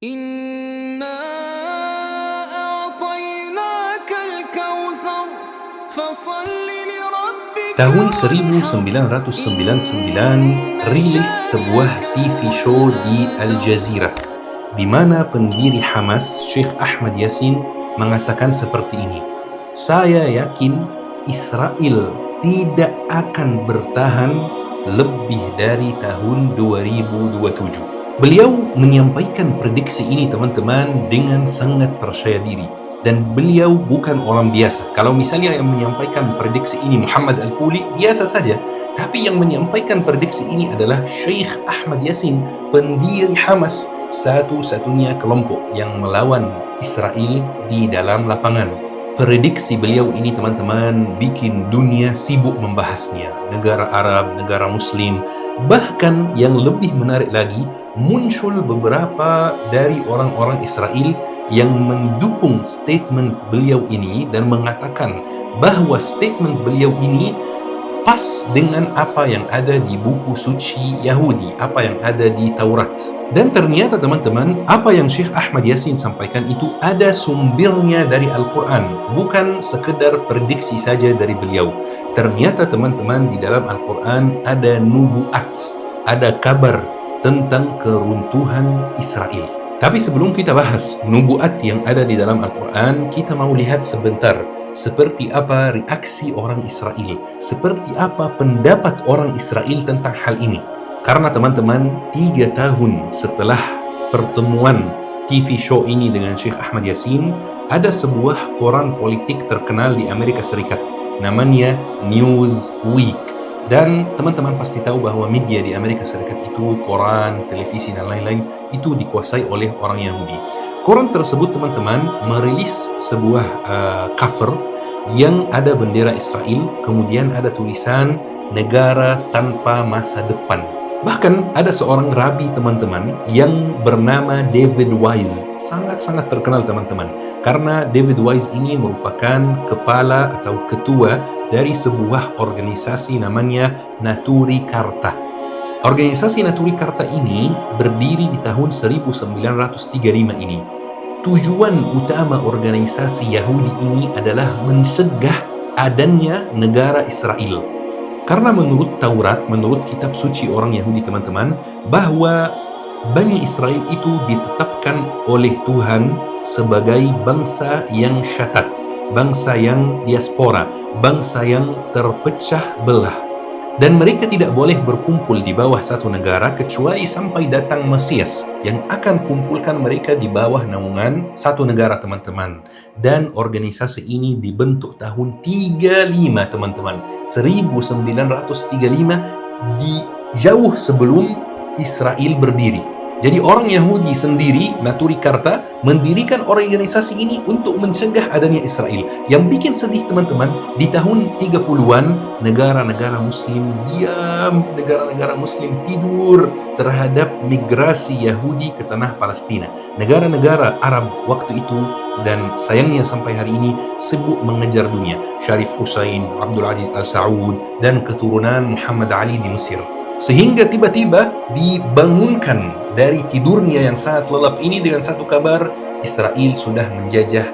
إنا أعطيناك الكوثر فصل لربك Tahun وانحر 1999 rilis sebuah TV show di Al Jazeera di mana pendiri Hamas, Sheikh Ahmad Yassin, mengatakan seperti ini. Saya yakin Israel tidak akan bertahan lebih dari tahun 2027. Beliau menyampaikan prediksi ini teman-teman dengan sangat percaya diri. Dan beliau bukan orang biasa. Kalau misalnya yang menyampaikan prediksi ini Muhammad Al-Fuli, biasa saja. Tapi yang menyampaikan prediksi ini adalah Sheikh Ahmad Yassin, pendiri Hamas, satu-satunya kelompok yang melawan Israel di dalam lapangan. Prediksi beliau ini teman-teman bikin dunia sibuk membahasnya. Negara Arab, negara Muslim, bahkan yang lebih menarik lagi, muncul beberapa dari orang-orang Israel yang mendukung statement beliau ini dan mengatakan bahwa statement beliau ini pas dengan apa yang ada di buku suci Yahudi, apa yang ada di Taurat. Dan ternyata teman-teman, apa yang Syekh Ahmad Yassin sampaikan itu ada sumbernya dari Al-Quran, bukan sekedar prediksi saja dari beliau. Ternyata teman-teman, di dalam Al-Quran ada nubuat, ada kabar tentang keruntuhan Israel. Tapi sebelum kita bahas nubuat yang ada di dalam Al-Quran, kita mau lihat sebentar seperti apa reaksi orang Israel, seperti apa pendapat orang Israel tentang hal ini. Karena teman-teman, 3 tahun setelah pertemuan TV show ini dengan Syekh Ahmad Yassin, ada sebuah koran politik terkenal di Amerika Serikat, namanya Newsweek. Dan teman-teman pasti tahu bahwa media di Amerika Serikat itu, koran, televisi, dan lain-lain, itu dikuasai oleh orang Yahudi. Koran tersebut teman-teman merilis sebuah cover yang ada bendera Israel, kemudian ada tulisan negara tanpa masa depan. Bahkan ada seorang rabi teman-teman yang bernama David Wise, sangat-sangat terkenal teman-teman, karena David Wise ini merupakan kepala atau ketua dari sebuah organisasi namanya Naturi Karta. Organisasi Naturi Karta ini berdiri di tahun 1935 ini. Tujuan utama organisasi Yahudi ini adalah mencegah adanya negara Israel. Karena menurut Taurat, menurut kitab suci orang Yahudi teman-teman, bahwa Bani Israel itu ditetapkan oleh Tuhan sebagai bangsa yang syatat, bangsa yang diaspora, bangsa yang terpecah belah. Dan mereka tidak boleh berkumpul di bawah satu negara kecuali sampai datang Mesias yang akan kumpulkan mereka di bawah naungan satu negara teman-teman. Dan organisasi ini dibentuk tahun 35 teman-teman, 1935, di jauh sebelum Israel berdiri. Jadi orang Yahudi sendiri, Naturi Karta, mendirikan organisasi ini untuk mencegah adanya Israel. Yang bikin sedih teman-teman, di tahun 30-an, negara-negara Muslim diam, negara-negara Muslim tidur terhadap migrasi Yahudi ke tanah Palestina. Negara-negara Arab waktu itu, dan sayangnya sampai hari ini, sibuk mengejar dunia. Syarif Hussein, Abdul Aziz Al-Saud, dan keturunan Muhammad Ali di Mesir. Sehingga tiba-tiba dibangunkan dari tidurnya yang sangat lelap ini dengan satu kabar, Israel sudah menjajah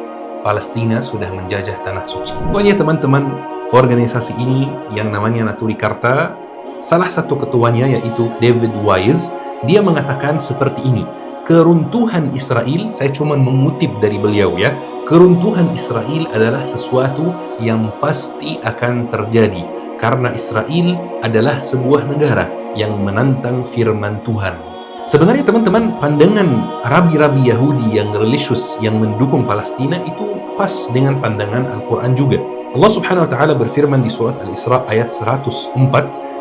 Palestina, sudah menjajah tanah suci. Pokoknya teman-teman, organisasi ini yang namanya Naturi Karta, salah satu ketuanya yaitu David Wise, dia mengatakan seperti ini. Keruntuhan Israel, saya cuma mengutip dari beliau ya, keruntuhan Israel adalah sesuatu yang pasti akan terjadi. Karena Israel adalah sebuah negara yang menantang firman Tuhan. Sebenarnya teman-teman, pandangan rabi-rabi Yahudi yang religius yang mendukung Palestina itu pas dengan pandangan Al-Quran juga. Allah Subhanahu wa Ta'ala berfirman di surat Al-Isra ayat 104,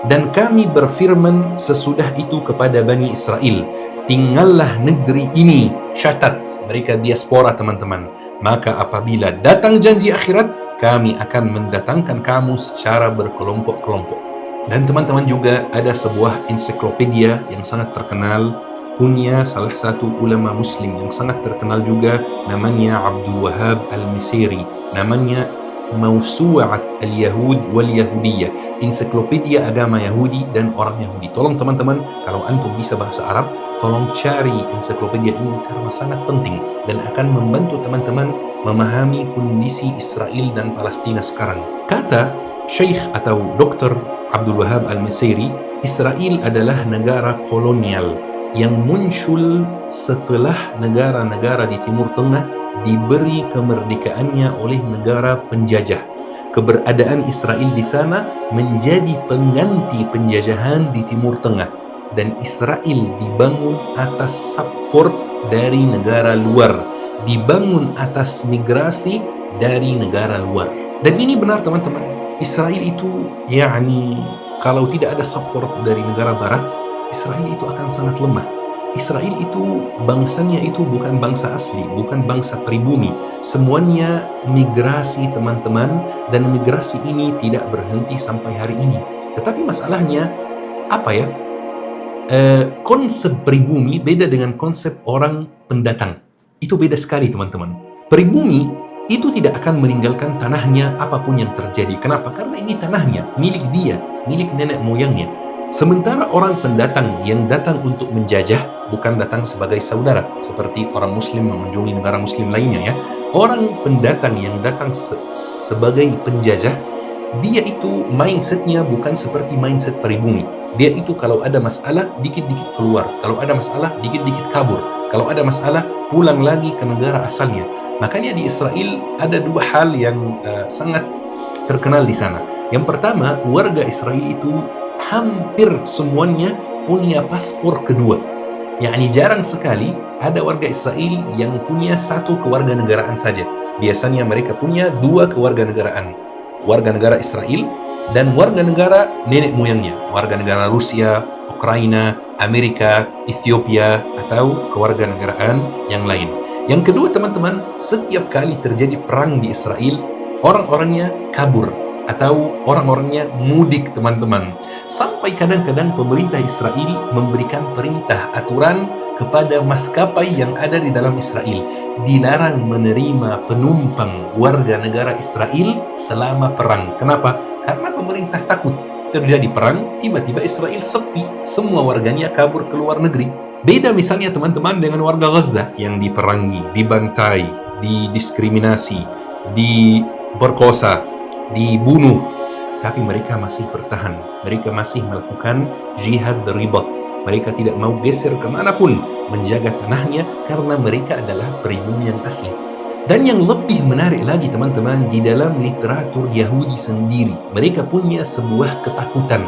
dan kami berfirman sesudah itu kepada Bani Israel, tinggallah negeri ini syatat, mereka diaspora teman-teman, maka apabila datang janji akhirat, kami akan mendatangkan kamu secara berkelompok-kelompok. Dan teman-teman juga ada sebuah ensiklopedia yang sangat terkenal, punya salah satu ulama muslim yang sangat terkenal juga, namanya Abdul Wahab Al-Misri. Namanya Mausu'at al-Yahud wal Yahudiyah, ensiklopedia agama Yahudi dan orang Yahudi. Tolong teman-teman, kalau antum bisa bahasa Arab, tolong cari ensiklopedia ini karena sangat penting dan akan membantu teman-teman memahami kondisi Israel dan Palestina sekarang. Kata Syekh atau Dr. Abdul Wahab Al-Masairi, Israel adalah negara kolonial yang muncul setelah negara-negara di Timur Tengah diberi kemerdekaannya oleh negara penjajah. Keberadaan Israel di sana menjadi pengganti penjajahan di Timur Tengah, dan Israel dibangun atas support dari negara luar, dibangun atas migrasi dari negara luar. Dan ini benar teman-teman, Israel itu kalau tidak ada support dari negara barat, Israel itu akan sangat lemah. Israel itu bangsanya itu bukan bangsa asli, bukan bangsa pribumi. Semuanya migrasi teman-teman, dan migrasi ini tidak berhenti sampai hari ini. Tetapi masalahnya apa ya? Konsep pribumi beda dengan konsep orang pendatang. Itu beda sekali teman-teman. Pribumi itu tidak akan meninggalkan tanahnya apapun yang terjadi. Kenapa? Karena ini tanahnya, milik dia, milik nenek moyangnya. Sementara orang pendatang yang datang untuk menjajah bukan datang sebagai saudara seperti orang muslim mengunjungi negara muslim lainnya ya. Orang pendatang yang datang sebagai penjajah, dia itu mindsetnya bukan seperti mindset pribumi. Dia itu kalau ada masalah dikit-dikit keluar, kalau ada masalah dikit-dikit kabur, kalau ada masalah pulang lagi ke negara asalnya. Makanya di Israel ada dua hal yang sangat terkenal di sana. Yang pertama, warga Israel itu hampir semuanya punya paspor kedua. Jarang sekali ada warga Israel yang punya satu kewarganegaraan saja. Biasanya mereka punya dua kewarganegaraan. Warga negara Israel dan warga negara nenek moyangnya. Warga negara Rusia, Ukraina, Amerika, Ethiopia, atau kewarganegaraan yang lain. Yang kedua teman-teman, setiap kali terjadi perang di Israel, orang-orangnya kabur atau orang-orangnya mudik teman-teman. Sampai kadang-kadang pemerintah Israel memberikan perintah aturan kepada maskapai yang ada di dalam Israel, dilarang menerima penumpang warga negara Israel selama perang. Kenapa? Karena pemerintah takut terjadi perang, tiba-tiba Israel sepi, semua warganya kabur ke luar negeri. Beda misalnya teman-teman dengan warga Gaza yang diperangi, dibantai, didiskriminasi, diperkosa, dibunuh, tapi mereka masih bertahan. Mereka masih melakukan jihad ribat. Mereka tidak mau geser kemanapun, menjaga tanahnya karena mereka adalah pribumi yang asli. Dan yang lebih menarik lagi teman-teman, di dalam literatur Yahudi sendiri, mereka punya sebuah ketakutan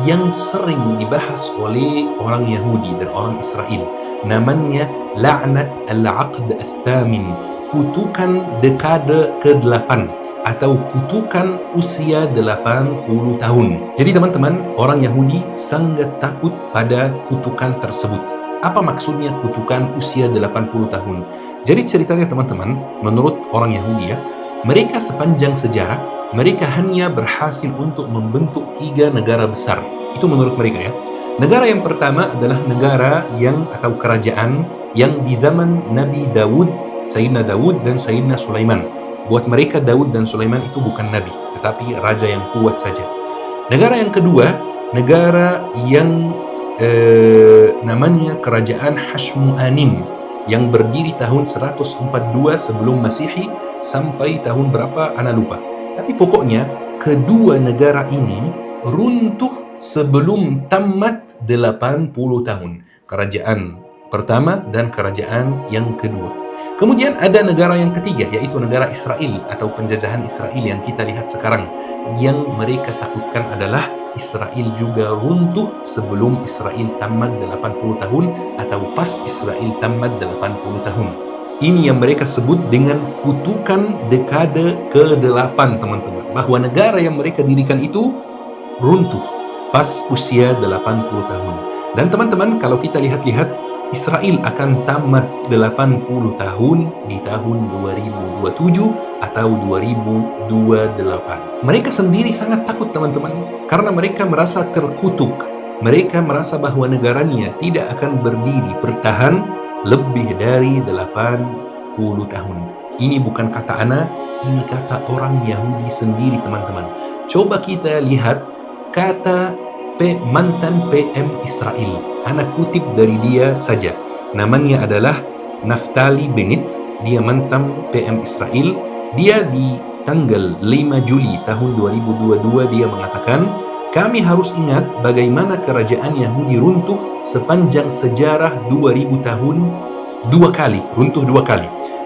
yang sering dibahas oleh orang Yahudi dan orang Israel. Namanya la'nat al-aqd al-thamin, kutukan dekade ke-8 atau kutukan usia 80 tahun. Jadi teman-teman, orang Yahudi sangat takut pada kutukan tersebut. Apa maksudnya kutukan usia 80 tahun? Jadi ceritanya teman-teman, menurut orang Yahudi ya, mereka sepanjang sejarah, mereka hanya berhasil untuk membentuk 3 negara besar. Itu menurut mereka ya. Negara yang pertama adalah negara yang atau kerajaan yang di zaman Nabi Daud, Sayyidina Daud dan Sayyidina Sulaiman. Buat mereka Daud dan Sulaiman itu bukan nabi, tetapi raja yang kuat saja. Negara yang kedua, negara yang namanya Kerajaan Hashmonaim yang berdiri tahun 142 sebelum Masehi sampai tahun berapa ana lupa. Tapi pokoknya kedua negara ini runtuh sebelum tamat 80 tahun. Kerajaan pertama dan kerajaan yang kedua. Kemudian ada negara yang ketiga, yaitu negara Israel atau penjajahan Israel yang kita lihat sekarang. Yang mereka takutkan adalah Israel juga runtuh sebelum Israel tamat 80 tahun atau pas Israel tamat 80 tahun. Ini yang mereka sebut dengan kutukan dekade ke-8 teman-teman. Bahwa negara yang mereka dirikan itu runtuh pas usia 80 tahun. Dan teman-teman, kalau kita lihat-lihat, Israel akan tamat 80 tahun di tahun 2027 atau 2028. Mereka sendiri sangat takut teman-teman, karena mereka merasa terkutuk. Mereka merasa bahwa negaranya tidak akan berdiri, bertahan lebih dari 80 tahun. Ini bukan kata ana, ini kata orang Yahudi sendiri, teman-teman. Coba kita lihat kata mantan PM Israel. Anak kutip dari dia saja. Namanya adalah Naftali Bennett. Dia mantan PM Israel. Dia di tanggal 5 Juli tahun 2022 dia mengatakan, kami harus ingat bagaimana kerajaan Yahudi runtuh sepanjang sejarah 2000 tahun runtuh dua kali.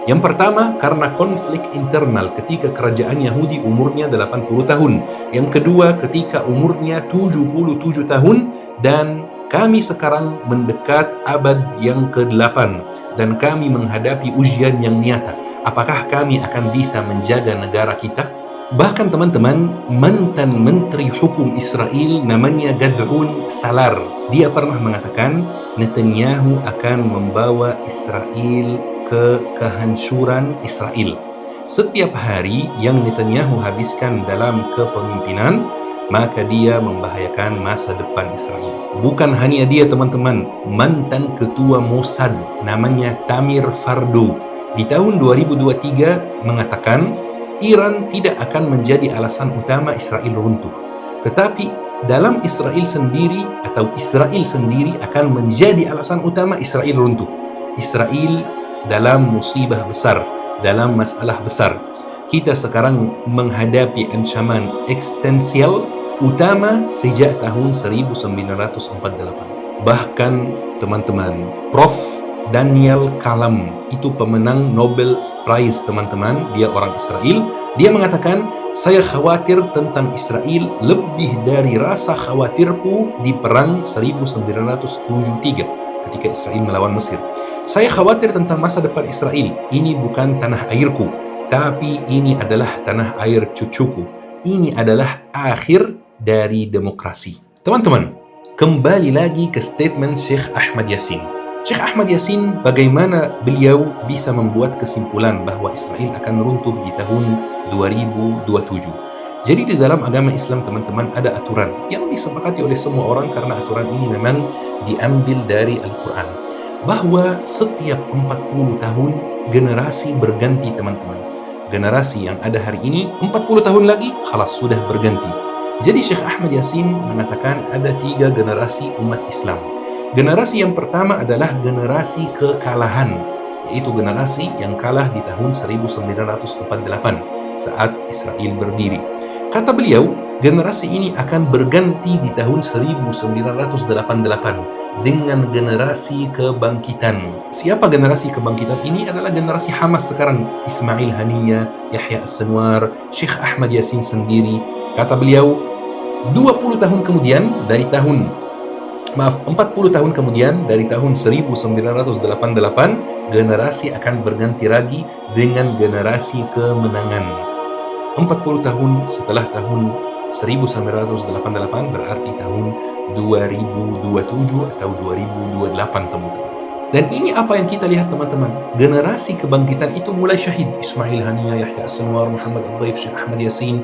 Yang pertama karena konflik internal ketika kerajaan Yahudi umurnya 80 tahun. Yang kedua ketika umurnya 77 tahun dan kami sekarang mendekat abad yang ke-8 dan kami menghadapi ujian yang nyata. Apakah kami akan bisa menjaga negara kita? Bahkan teman-teman, mantan Menteri Hukum Israel namanya Gad'un Salar, dia pernah mengatakan Netanyahu akan membawa Israel ke kehancuran Israel. Setiap hari yang Netanyahu habiskan dalam kepemimpinan, maka dia membahayakan masa depan Israel. Bukan hanya dia, teman-teman, mantan ketua Mossad namanya Tamir Fardo di tahun 2023 mengatakan Iran tidak akan menjadi alasan utama Israel runtuh. Tetapi dalam Israel sendiri akan menjadi alasan utama Israel runtuh. Israel dalam musibah besar, dalam masalah besar. Kita sekarang menghadapi ancaman eksistensial utama sejak tahun 1948. Bahkan teman-teman, Prof. Daniel Kalam, itu pemenang Nobel Prize, teman-teman, dia orang Israel. Dia mengatakan, saya khawatir tentang Israel lebih dari rasa khawatirku di perang 1973 ketika Israel melawan Mesir. Saya khawatir tentang masa depan Israel. Ini bukan tanah airku, tapi ini adalah tanah air cucuku. Ini adalah akhir dari demokrasi. Teman-teman, kembali lagi ke statement Syekh Ahmad Yasin. Syekh Ahmad Yasin, bagaimana beliau bisa membuat kesimpulan bahwa Israel akan runtuh di tahun 2027. Jadi di dalam agama Islam, teman-teman, ada aturan yang disepakati oleh semua orang karena aturan ini memang diambil dari Al-Quran. Bahwa setiap 40 tahun generasi berganti, teman-teman. Generasi yang ada hari ini, 40 tahun lagi, khalas sudah berganti. Jadi Syekh Ahmad Yasin mengatakan ada 3 generasi umat Islam. Generasi yang pertama adalah generasi kekalahan, yaitu generasi yang kalah di tahun 1948 saat Israel berdiri. Kata beliau, generasi ini akan berganti di tahun 1988 dengan generasi kebangkitan. Siapa generasi kebangkitan ini? Adalah generasi Hamas sekarang. Ismail Haniyah, Yahya As-Sinwar, Syekh Ahmad Yasin sendiri. Kata beliau, 40 tahun kemudian dari tahun 40 tahun kemudian dari tahun 1988, generasi akan berganti lagi dengan generasi kemenangan. 40 tahun setelah tahun 1988 berarti tahun 2027 atau 2028, teman-teman. Dan ini apa yang kita lihat, teman-teman. Generasi kebangkitan itu mulai syahid. Ismail Haniyah, Yahya As-Sinwar, Muhammad Al-Dhaif, Syekh Ahmad Yasin,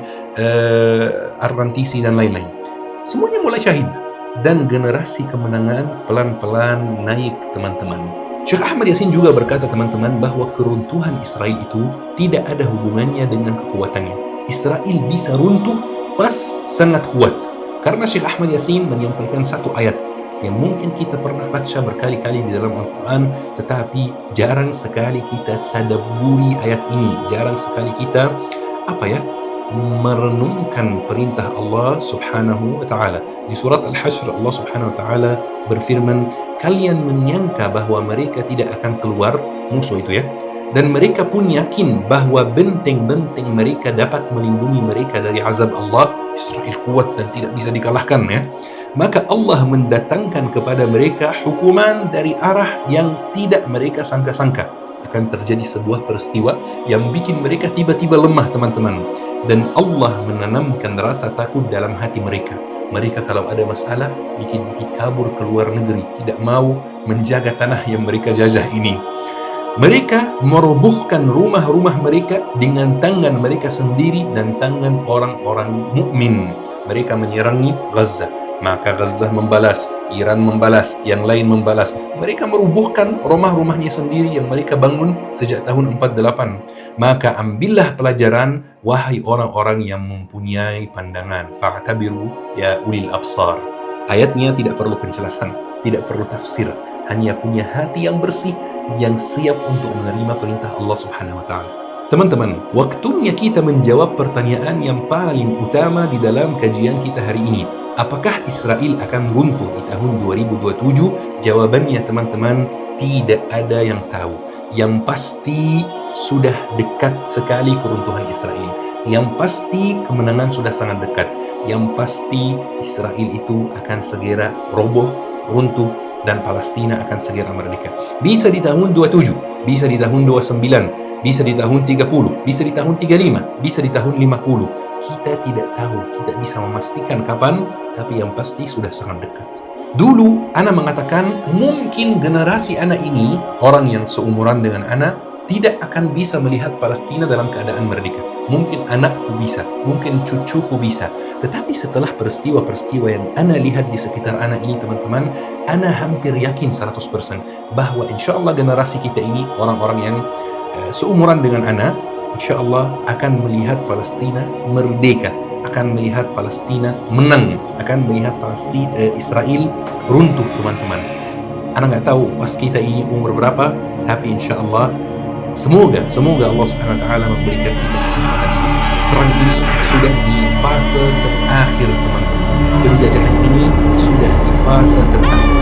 Ar-Rantisi dan lain-lain. Semuanya mulai syahid. Dan generasi kemenangan pelan-pelan naik, teman-teman. Syekh Ahmad Yasin juga berkata, teman-teman, bahwa keruntuhan Israel itu tidak ada hubungannya dengan kekuatannya. Israel bisa runtuh pas sangat kuat. Karena Syekh Ahmad Yasin menyampaikan satu ayat yang mungkin kita pernah baca berkali-kali di dalam Al-Quran, tetapi jarang sekali kita tadabburi ayat ini. Jarang sekali kita merenungkan perintah Allah Subhanahu wa ta'ala. Di surat Al-Hashr, Allah Subhanahu wa ta'ala berfirman, kalian menyangka bahwa mereka tidak akan keluar, musuh itu ya, dan mereka pun yakin bahwa benteng-benteng mereka dapat melindungi mereka dari azab Allah. Israel kuat dan tidak bisa dikalahkan ya. Maka Allah mendatangkan kepada mereka hukuman dari arah yang tidak mereka sangka-sangka. Akan terjadi sebuah peristiwa yang bikin mereka tiba-tiba lemah, teman-teman. Dan Allah menanamkan rasa takut dalam hati mereka. Mereka kalau ada masalah, dikit-dikit kabur ke luar negeri, tidak mau menjaga tanah yang mereka jajah ini. Mereka merobohkan rumah-rumah mereka dengan tangan mereka sendiri dan tangan orang-orang mukmin. Mereka menyerangi Gaza, maka Gaza membalas. Iran membalas, yang lain membalas. Mereka merubuhkan rumah-rumahnya sendiri yang mereka bangun sejak tahun 48. Maka ambillah pelajaran, wahai orang-orang yang mempunyai pandangan. Fa'tabiru ya ulil absar. Ayatnya tidak perlu penjelasan, tidak perlu tafsir, hanya punya hati yang bersih, yang siap untuk menerima perintah Allah Subhanahu wa Ta'ala. Teman-teman, waktunya kita menjawab pertanyaan yang paling utama di dalam kajian kita hari ini. Apakah Israel akan runtuh di tahun 2027? Jawabannya teman-teman, tidak ada yang tahu. Yang pasti sudah dekat sekali keruntuhan Israel. Yang pasti kemenangan sudah sangat dekat. Yang pasti Israel itu akan segera roboh, runtuh, dan Palestina akan segera merdeka. Bisa di tahun 27, bisa di tahun 29, bisa di tahun 30, bisa di tahun 35, bisa di tahun 50. Kita tidak tahu, tidak bisa memastikan kapan, tapi yang pasti sudah sangat dekat. Dulu, Ana mengatakan mungkin generasi Ana ini, orang yang seumuran dengan Ana, tidak akan bisa melihat Palestina dalam keadaan merdeka. Mungkin anakku bisa, mungkin cucuku bisa. Tetapi setelah peristiwa-peristiwa yang Ana lihat di sekitar Ana ini, teman-teman, Ana hampir yakin 100% bahwa insya Allah generasi kita ini, orang-orang yang seumuran dengan Ana, insya Allah akan melihat Palestina merdeka, akan melihat Palestina menang, akan melihat Israel runtuh, teman-teman. Ana nggak tahu pas kita ini umur berapa, tapi insya Allah semoga Allah Subhanahu wa Ta'ala memberikan kita kesempatan ini. Perang ini sudah di fase terakhir, teman-teman. Penjajahan ini sudah di fase terakhir.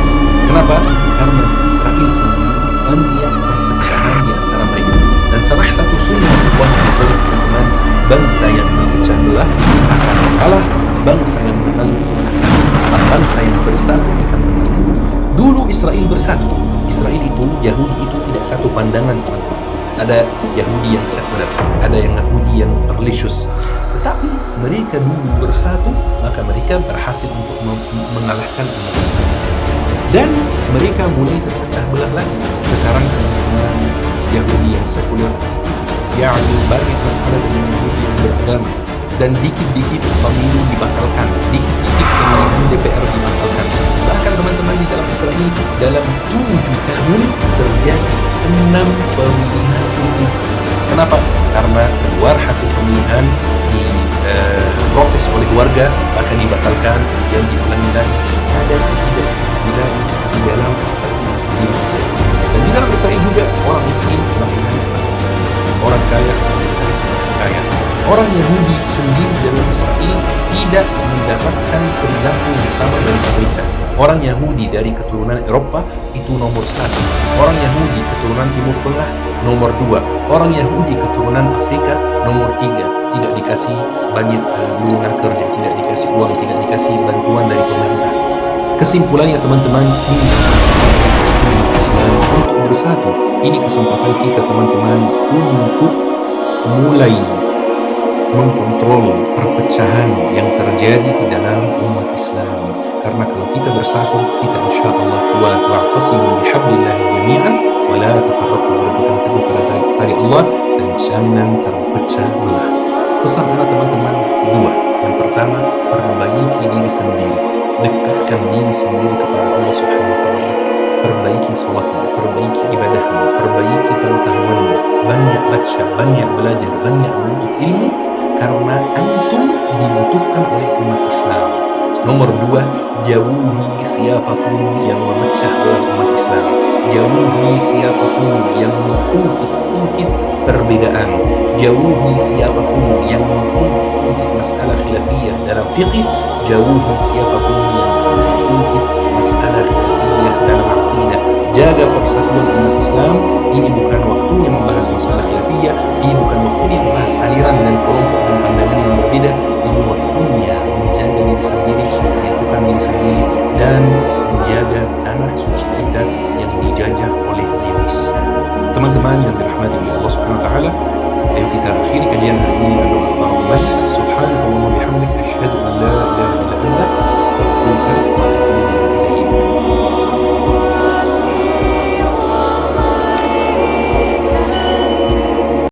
Kenapa? Karena Israel sendiri banyak perpecahan di antara mereka. Dan salah satu sunnah Allah, teman-teman, bangsa yang terpecah belah akan kalah, bangsa yang menang akan, bangsa yang bersatu akan menang. Dulu Israel bersatu. Israel itu, Yahudi itu tidak satu pandangan, teman-teman. Ada Yahudi yang sekuler, ada yang Yahudi yang religius. Tetapi mereka dulu bersatu, maka mereka berhasil untuk mengalahkan umat Islam. Dan mereka mulai terpecah belah lagi. Sekarang teman-teman, Yahudi yang sekuler, yakni banyak masalah dengan Yahudi yang beragama. Dan dikit-dikit pemilu dibatalkan, dikit-dikit pemilihan DPR dibatalkan. Bahkan teman-teman di dalam Israel, dalam 7 tahun terjadi 6 pemilihan umum. Kenapa? Karena keluar hasil pemilihan diprotes oleh warga, bahkan dibatalkan, yang diulangi lagi. Ada ketidakstabilan di dalam Israel sendiri. Dan di dalam Israel juga orang miskin semakin hari semakin miskin, orang kaya semakin hari semakin kaya. Orang Yahudi sendiri dalam Israel tidak mendapatkan perilaku yang sama dari mereka. Orang Yahudi dari keturunan Eropa itu nomor 1. Orang Yahudi keturunan Timur Tengah nomor 2. Orang Yahudi keturunan Afrika nomor 3. Tidak dikasih banyak lowongan kerja, tidak dikasih uang, tidak dikasih bantuan dari pemerintah. Kesimpulannya teman-teman, ini kesempatan umat Islam untuk bersatu. Ini kesempatan kita teman-teman untuk mulai mengkontrol perpecahan yang terjadi di dalam umat Islam. Karena kalau kita bersatu, kita insya Allah kuat. Wa'tasimu bihablillahi jami'an wa la tafarraqu. Berpegang teguh pada tali Allah dan jangan terpecah belah. Pesan anak teman-teman 2. Yang pertama, perbaiki diri sendiri, dekatkan diri sendiri kepada Allah Subhanahu wa Ta'ala. Perbaiki sholatmu, perbaiki ibadahmu, perbaiki pengetahuanmu, banyak baca, banyak belajar, banyak menuntut ilmu, karena antum dibutuhkan oleh umat Islam. Nomor 2, jauhi siapapun yang memecah belah umat Islam. Jauhi siapapun yang mengungkit-ungkit perbedaan. Jauhi siapapun yang mengungkit-ungkit masalah khilafiyah dalam fiqh. Jauhi siapapun yang mengungkit masalah khilafiyah dalam aqidah. Jaga persatuan umat Islam. Ini bukan waktunya membahas masalah khilafiyah. Ini bukan waktunya membahas aliran dan kelompok dan pandangan yang berbeda. Ini waktunya menjaga diri sendiri, menyatukan diri sendiri, dan menjaga tanah suci kita yang dijajah oleh Zionis. Teman-teman yang dirahmati oleh Allah Subhanahu wa Ta'ala, ayo kita akhiri kajian hari ini dengan doa kafaratul majlis. Subhanallah wa bihamdik, asyhadu an la